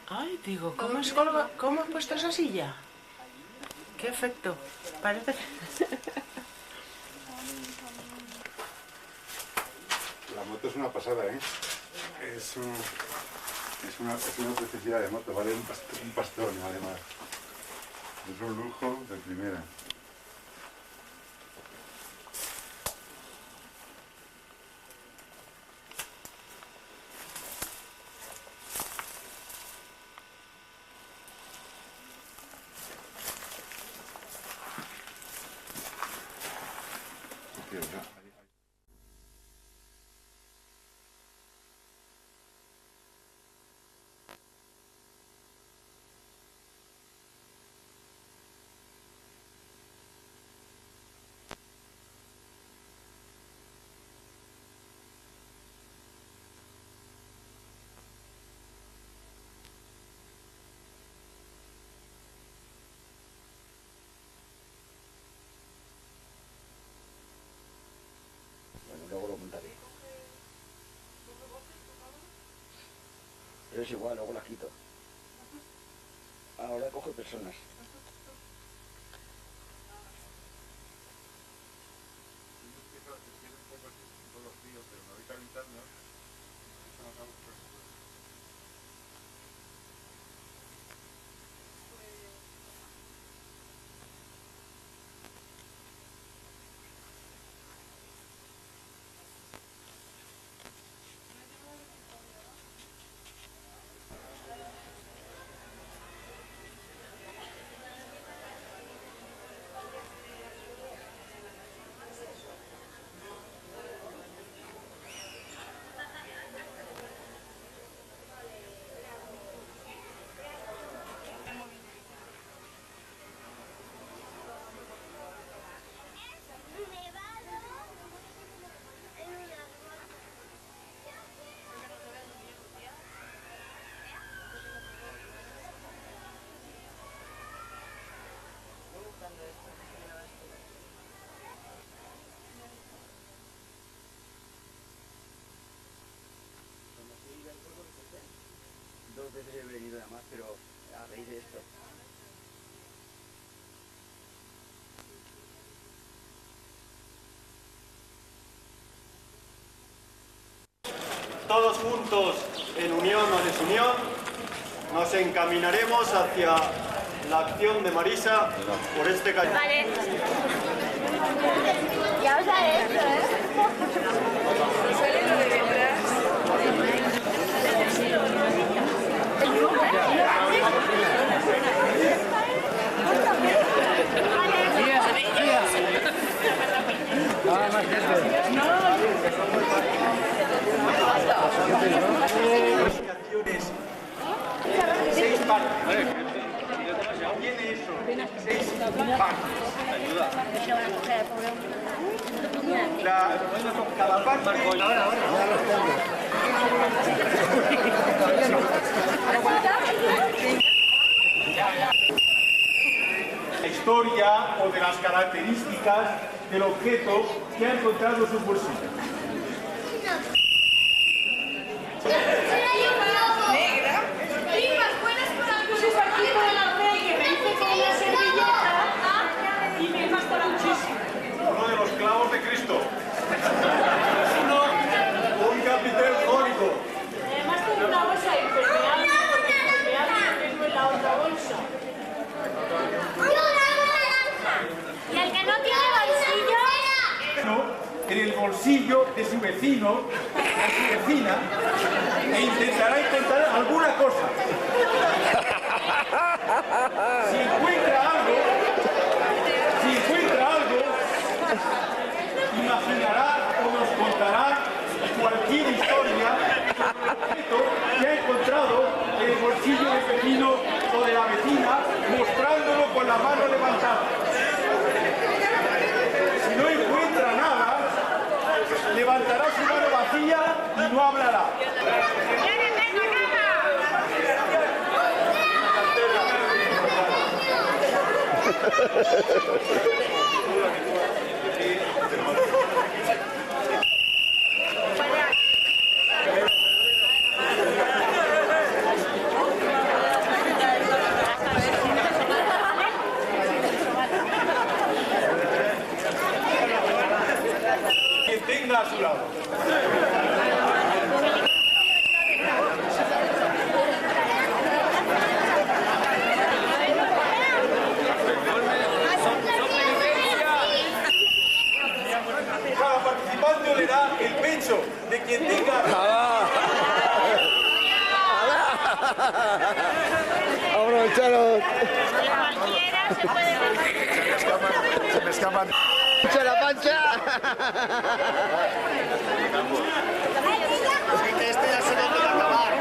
Ay, digo, ¿cómo has puesto esa silla? ¡Qué efecto! Parece que... La moto es una pasada, ¿eh? Es una preciosidad de moto, vale un pastón, además. Es un lujo de primera. Luego lo montaré. Pero es igual, luego las quito. Ahora coge personas. Dos veces he venido además, pero a raíz de esto. Todos juntos, en unión o desunión, nos encaminaremos hacia la acción de Marisa por este cañón. Vale. Ya os haré esto, ¿eh? Nada más que eso. Canciones. 6 partes. Tiene eso. 6 partes. Cada parte. La historia o de las características del objeto que ha encontrado en sus bolsillos. Uno de los clavos de Cristo. Un capitel jónico. Además tengo una bolsa impermeable porque impermeable tengo en la otra bolsa. ¿Y el que no tiene bolsillo? En el bolsillo de su vecino o su vecina e intentará encontrar alguna cosa. Si encuentra algo, imaginará o nos contará cualquier historia que ha encontrado en el bolsillo del vecino o de la vecina, mostrándolo con la mano levantada. Si no encuentra nada, levantará su mano vacía y no hablará. Aprovecharos. Cualquiera se puede bajar. Se me escapan. ¡Pancha la pancha! Es que este ya se lo puede acabar.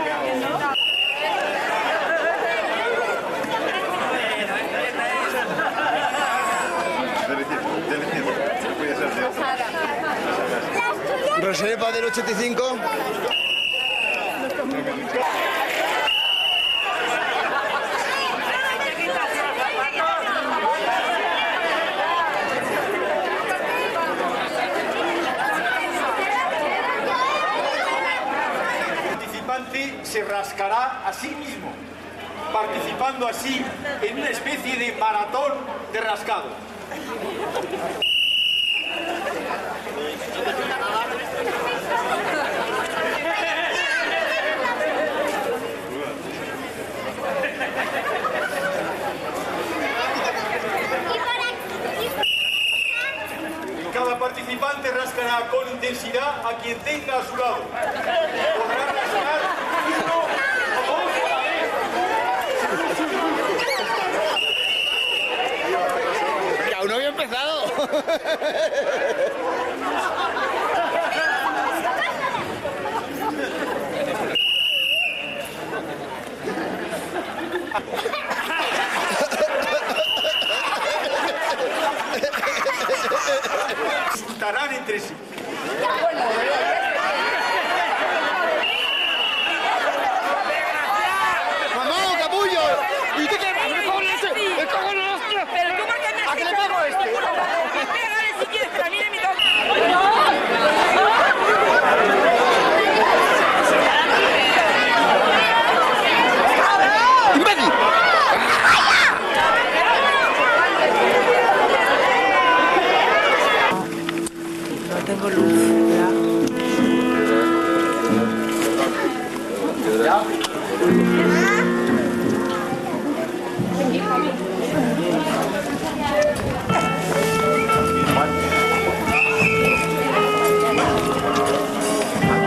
Reserva del 85. El participante se rascará a sí mismo, participando así en una especie de maratón de rascado. Cada participante rascará con intensidad a quien tenga a su lado. Podrá rascar uno o dos a la vez. ¡Que aún no había empezado! Disputarán entre sí. ¡Mamá, capullo! ¿Y usted qué? ¡Me cago en ese! ¡Me cago en la hostia! Pero tú por qué me has ¿A qué le hecho pego a este? Pégale si quieres, pero a mí de mi toque. ¡Imbécil! No tengo luz. Ya.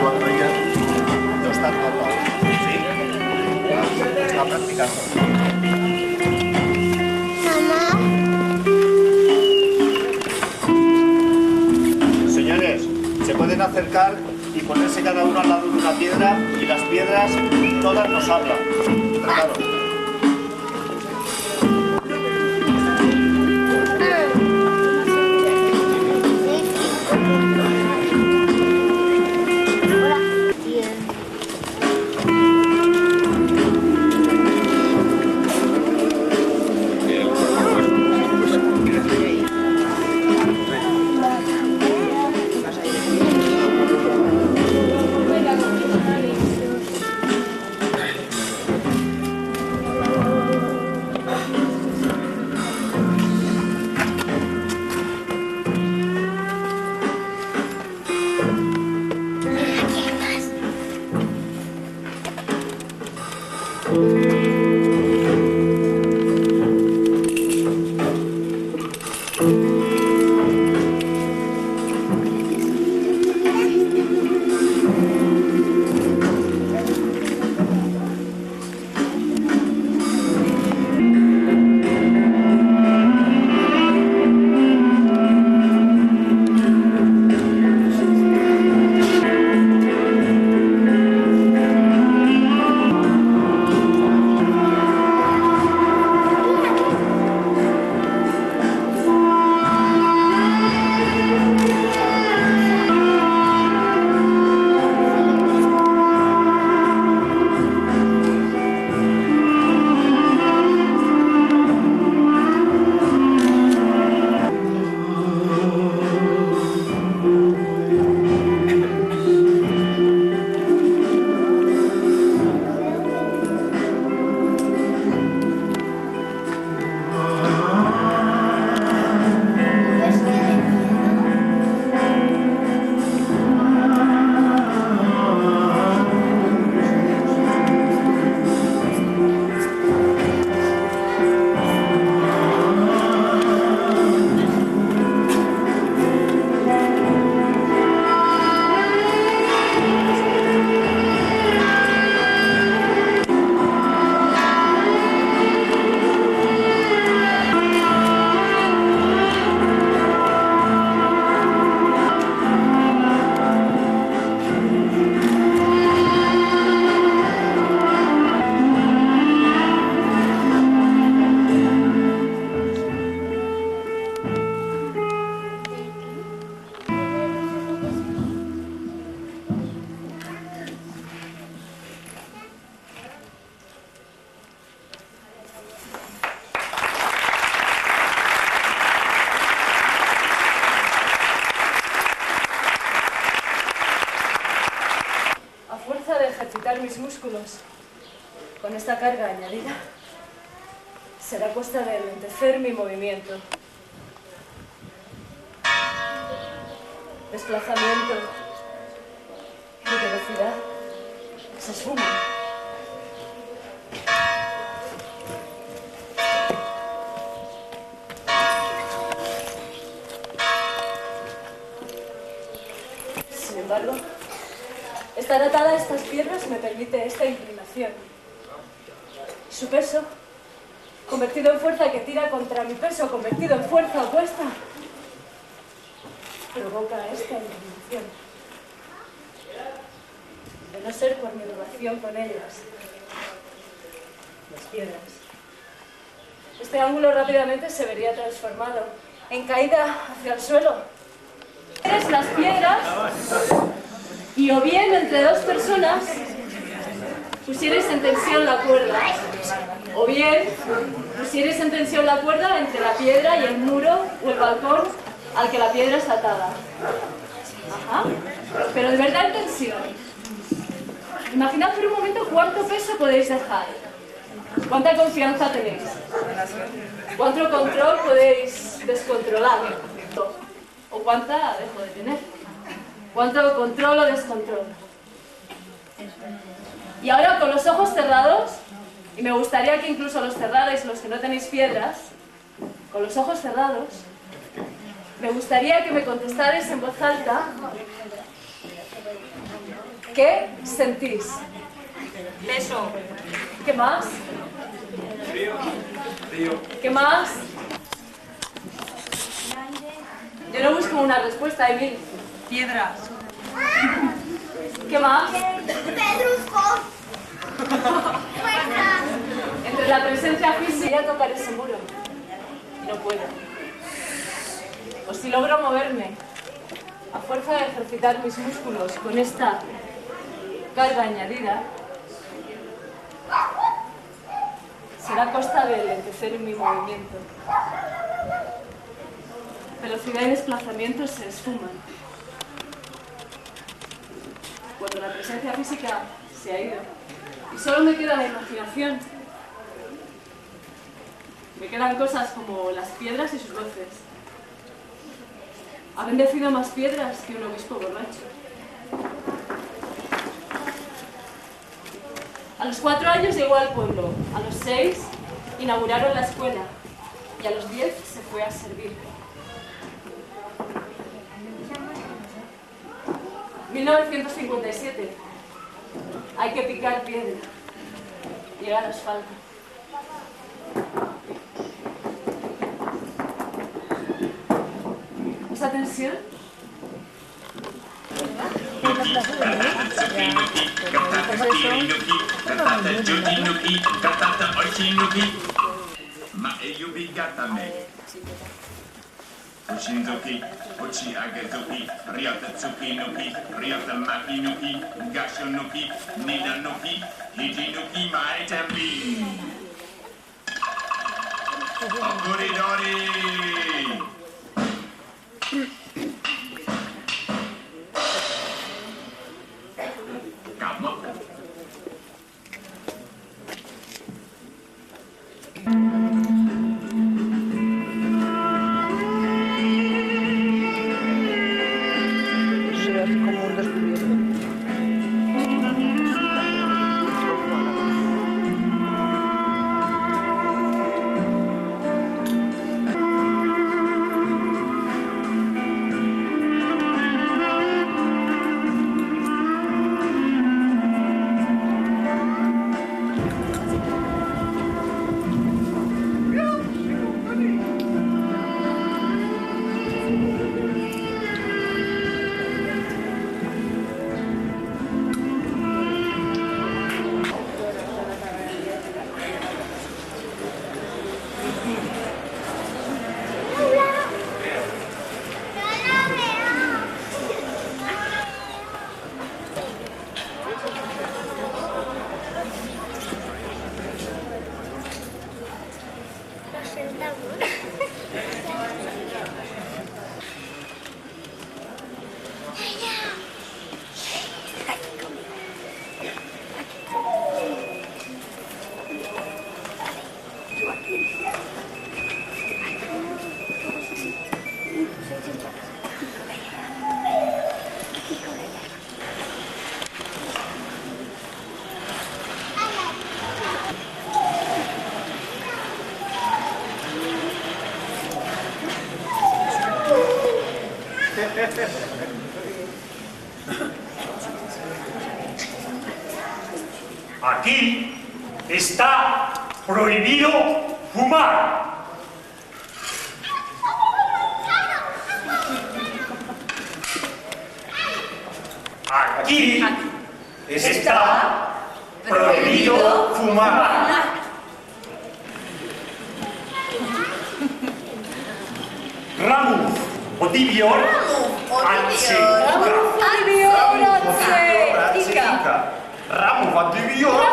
Cuando ella no está todo. Sí. Está practicando. Señores, se pueden acercar y ponerse cada uno al lado de una piedra y las piedras todas nos hablan. Claro. fuerza de ejercitar mis músculos con esta carga añadida, será a costa de enlentecer mi movimiento. Desplazamiento y velocidad se esfuman. Sin embargo, estar atada a estas piedras me permite esta inclinación. Su peso, convertido en fuerza que tira contra mi peso, convertido en fuerza opuesta, provoca esta inclinación. De no ser por mi relación con ellas, las piedras, este ángulo rápidamente se vería transformado en caída hacia el suelo. Eres las piedras y o bien entre dos personas pusierais en tensión la cuerda, o bien pusierais en tensión la cuerda entre la piedra y el muro o el balcón al que la piedra está atada. Ajá. Pero de verdad en tensión. Imaginad por un momento cuánto peso podéis dejar, cuánta confianza tenéis, cuánto control podéis descontrolar, o cuánta dejo de tener, cuánto control o descontrol. Y ahora con los ojos cerrados, y me gustaría que incluso los cerrarais los que no tenéis piedras, con los ojos cerrados, me gustaría que me contestarais en voz alta ¿qué sentís? Peso. ¿Qué más? Frío. Frío. ¿Qué más? Yo no busco una respuesta, Emil. Piedras. ¿Qué más? Pedrusco. Entre la presencia física y tocar ese muro. Y no puedo. O si logro moverme, a fuerza de ejercitar mis músculos con esta carga añadida, será a costa de enlentecer mi movimiento. Velocidad y desplazamiento se esfuman. Cuando la presencia física se ha ido y solo me queda la imaginación, me quedan cosas como las piedras y sus voces. Ha bendecido más piedras que un obispo borracho. A los 4 años llegó al pueblo, a los 6 inauguraron la escuela y a los 10 se fue a servir. 1957. Hay que picar piedra. Llega al asfalto. ¿Esa tensión? Oshinzuki, Ochi Agezuki, Ryota Tsukinuki, Ryota Makinuki, Gashonuki, Nidanuki, Hijinuki, Maetambi. Okuridori! Kamu. Aquí está prohibido fumar. Aquí está prohibido fumar. Ramu Otibior Atseika. Ramu Otibior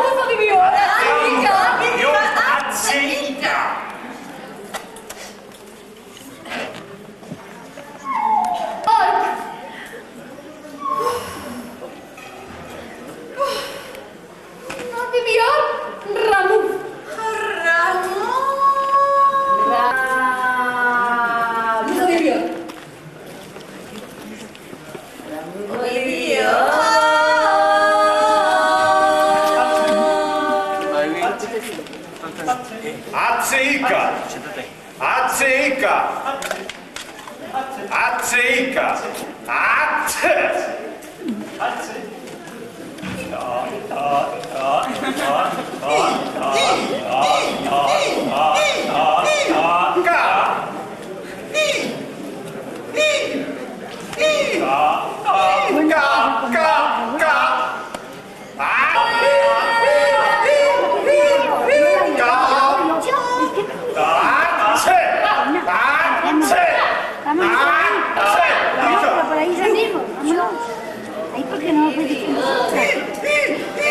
Atseika. Atseika. Atseika. Atseika. Por ahí salimos, vámonos. Ahí porque no puede ir.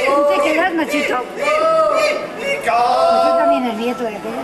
Usted quedar, Nachito. Usted también es nieto de aquella.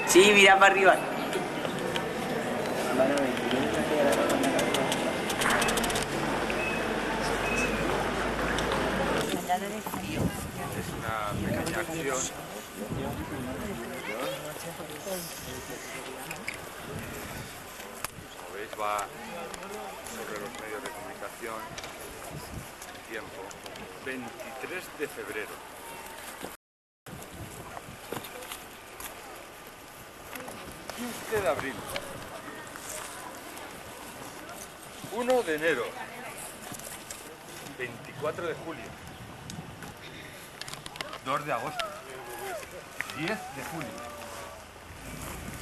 Sí, mira para arriba. Es una pequeña acción. Como veis, va sobre los medios de comunicación. Tiempo. 23 de febrero. 15 de abril. 1 de enero. 24 de julio. 2 de agosto. 10 de julio.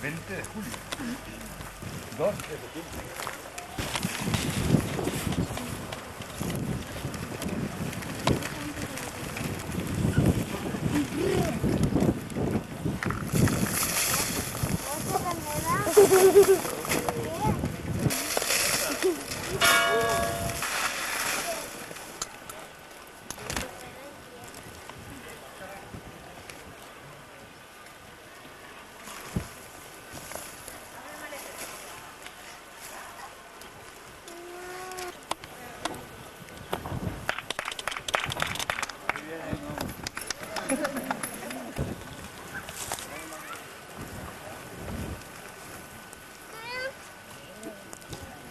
20 de julio. 2 de septiembre.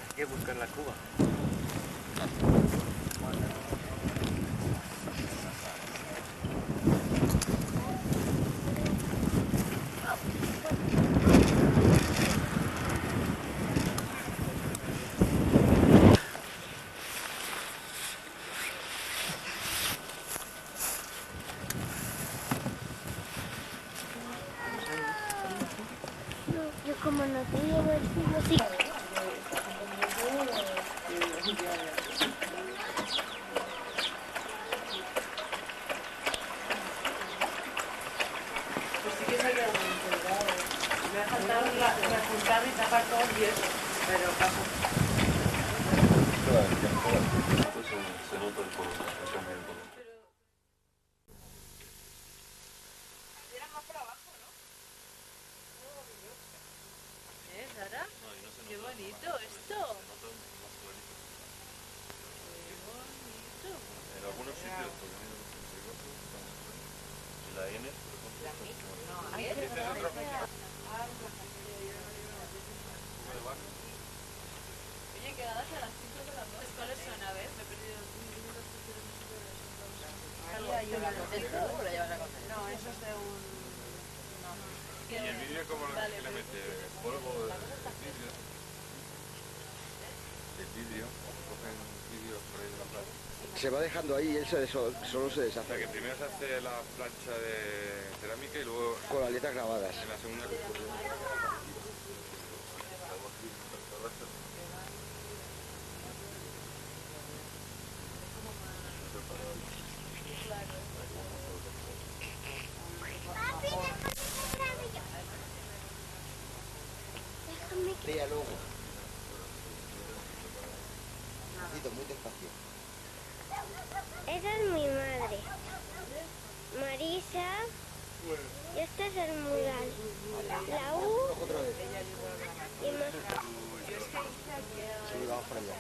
Hay que buscar la cuba. Yo como no tengo bolsillo, sí. Pues sí que salía muy integrado. Me ha faltado juntar y tapar todo y eso, pero pasa. Se nota el color, el cambio del color. Sara? Qué bonito esto. En algunos sitios, porque la N, por ejemplo. Oye, quedadas a las 5 de la noche. ¿Cuáles son? A ver, me he perdido. No, eso es de un... ¿Y el vídeo cómo le mete? ¿Polvo de vídeo? El vídeo, cogen vídeos por ahí de la playa. Se va dejando ahí y él solo se O deshace. sea, que primero se hace la plancha de cerámica y luego... Con las letras grabadas. En la segunda... Vea luego. Muy despacio. Esa es mi madre. Marisa. Y este es el mural. La U. Y más. Sí, vamos por allá.